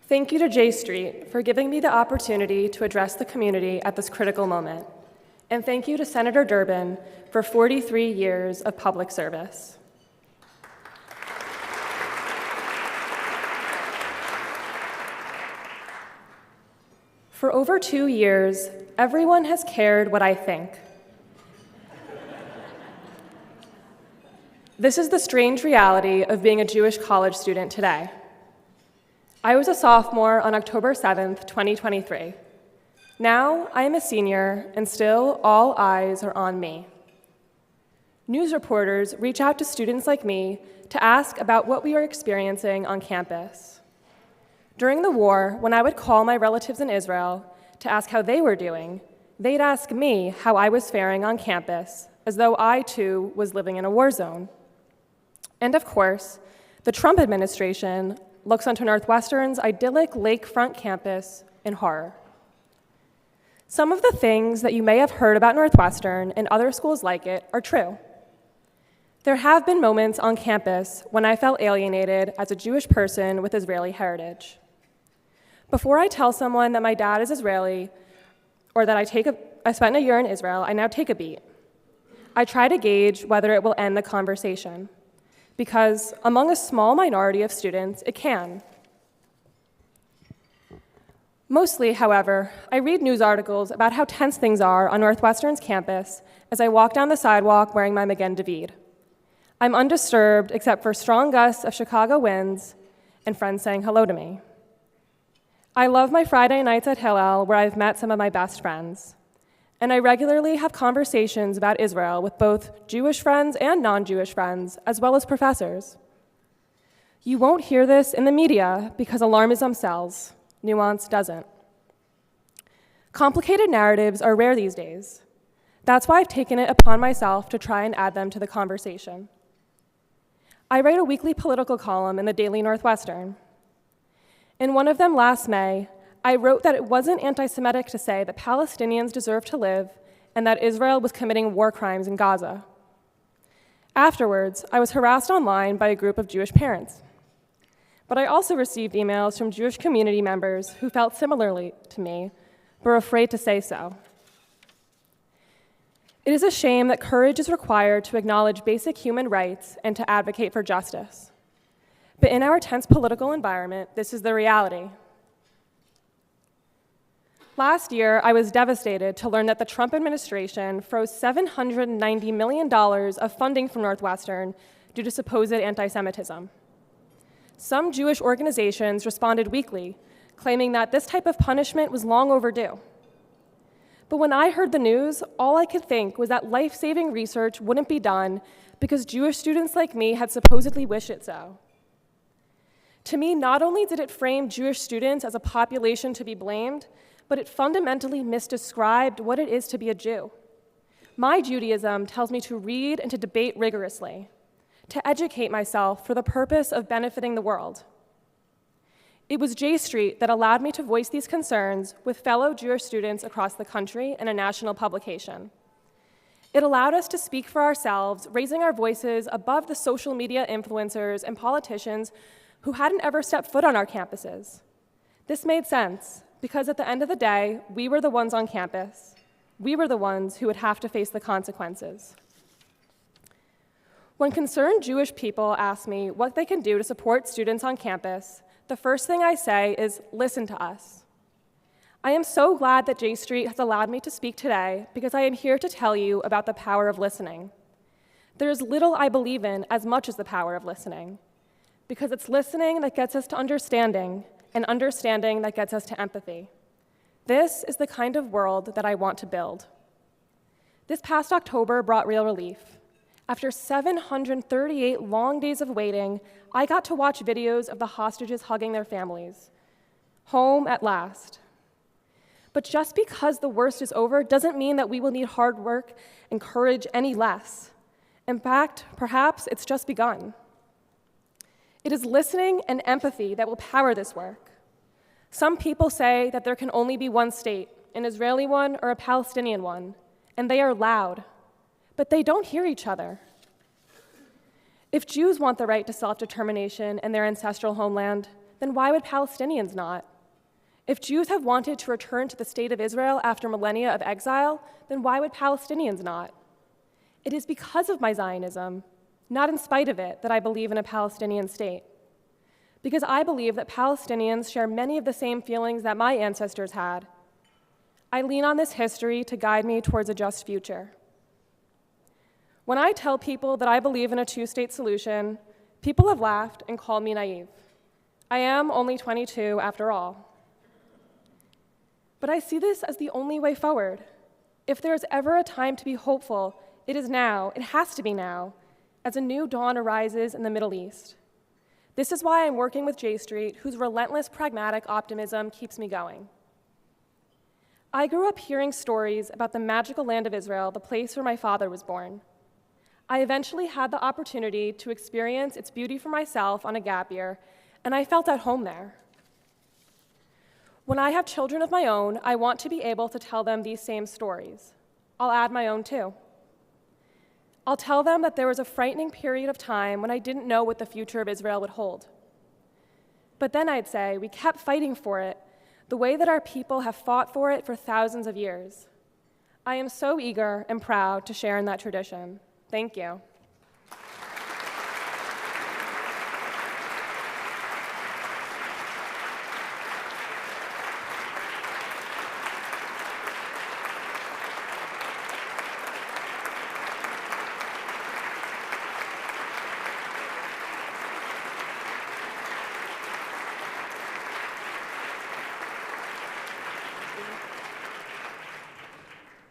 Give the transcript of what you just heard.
Thank you to J Street for giving me the opportunity to address the community at this critical moment. And thank you to Senator Durbin for 43 years of public service. For over 2 years, everyone has cared what I think. This is the strange reality of being a Jewish college student today. I was a sophomore on October 7th, 2023. Now I am a senior, and still all eyes are on me. News reporters reach out to students like me to ask about what we are experiencing on campus. During the war, when I would call my relatives in Israel to ask how they were doing, they'd ask me how I was faring on campus, as though I too was living in a war zone. And of course, the Trump administration looks onto Northwestern's idyllic lakefront campus in horror. Some of the things that you may have heard about Northwestern and other schools like it are true. There have been moments on campus when I felt alienated as a Jewish person with Israeli heritage. Before I tell someone that my dad is Israeli or that I spent a year in Israel, I now take a beat. I try to gauge whether it will end the conversation, because among a small minority of students, it can. Mostly, however, I read news articles about how tense things are on Northwestern's campus as I walk down the sidewalk wearing my Magen David. I'm undisturbed except for strong gusts of Chicago winds and friends saying hello to me. I love my Friday nights at Hillel, where I've met some of my best friends. And I regularly have conversations about Israel with both Jewish friends and non-Jewish friends, as well as professors. You won't hear this in the media because alarmism sells, nuance doesn't. Complicated narratives are rare these days. That's why I've taken it upon myself to try and add them to the conversation. I write a weekly political column in the Daily Northwestern. In one of them last May, I wrote that it wasn't anti-Semitic to say that Palestinians deserve to live and that Israel was committing war crimes in Gaza. Afterwards, I was harassed online by a group of Jewish parents. But I also received emails from Jewish community members who felt similarly to me, but were afraid to say so. It is a shame that courage is required to acknowledge basic human rights and to advocate for justice. But in our tense political environment, this is the reality. Last year, I was devastated to learn that the Trump administration froze $790 million of funding from Northwestern due to supposed anti-Semitism. Some Jewish organizations responded weakly, claiming that this type of punishment was long overdue. But when I heard the news, all I could think was that life-saving research wouldn't be done because Jewish students like me had supposedly wished it so. To me, not only did it frame Jewish students as a population to be blamed, but it fundamentally misdescribed what it is to be a Jew. My Judaism tells me to read and to debate rigorously, to educate myself for the purpose of benefiting the world. It was J Street that allowed me to voice these concerns with fellow Jewish students across the country in a national publication. It allowed us to speak for ourselves, raising our voices above the social media influencers and politicians who hadn't ever stepped foot on our campuses. This made sense, because at the end of the day, we were the ones on campus. We were the ones who would have to face the consequences. When concerned Jewish people ask me what they can do to support students on campus, the first thing I say is, listen to us. I am so glad that J Street has allowed me to speak today because I am here to tell you about the power of listening. There is little I believe in as much as the power of listening, because it's listening that gets us to understanding, and understanding that gets us to empathy. This is the kind of world that I want to build. This past October brought real relief. After 738 long days of waiting, I got to watch videos of the hostages hugging their families. Home at last. But just because the worst is over doesn't mean that we will need hard work and courage any less. In fact, perhaps it's just begun. It is listening and empathy that will power this work. Some people say that there can only be one state, an Israeli one or a Palestinian one, and they are loud, but they don't hear each other. If Jews want the right to self-determination in their ancestral homeland, then why would Palestinians not? If Jews have wanted to return to the state of Israel after millennia of exile, then why would Palestinians not? It is because of my Zionism, not in spite of it, that I believe in a Palestinian state. Because I believe that Palestinians share many of the same feelings that my ancestors had. I lean on this history to guide me towards a just future. When I tell people that I believe in a two-state solution, people have laughed and called me naive. I am only 22 after all. But I see this as the only way forward. If there is ever a time to be hopeful, it is now, it has to be now, as a new dawn arises in the Middle East. This is why I'm working with J Street, whose relentless pragmatic optimism keeps me going. I grew up hearing stories about the magical land of Israel, the place where my father was born. I eventually had the opportunity to experience its beauty for myself on a gap year, and I felt at home there. When I have children of my own, I want to be able to tell them these same stories. I'll add my own too. I'll tell them that there was a frightening period of time when I didn't know what the future of Israel would hold. But then I'd say we kept fighting for it the way that our people have fought for it for thousands of years. I am so eager and proud to share in that tradition. Thank you.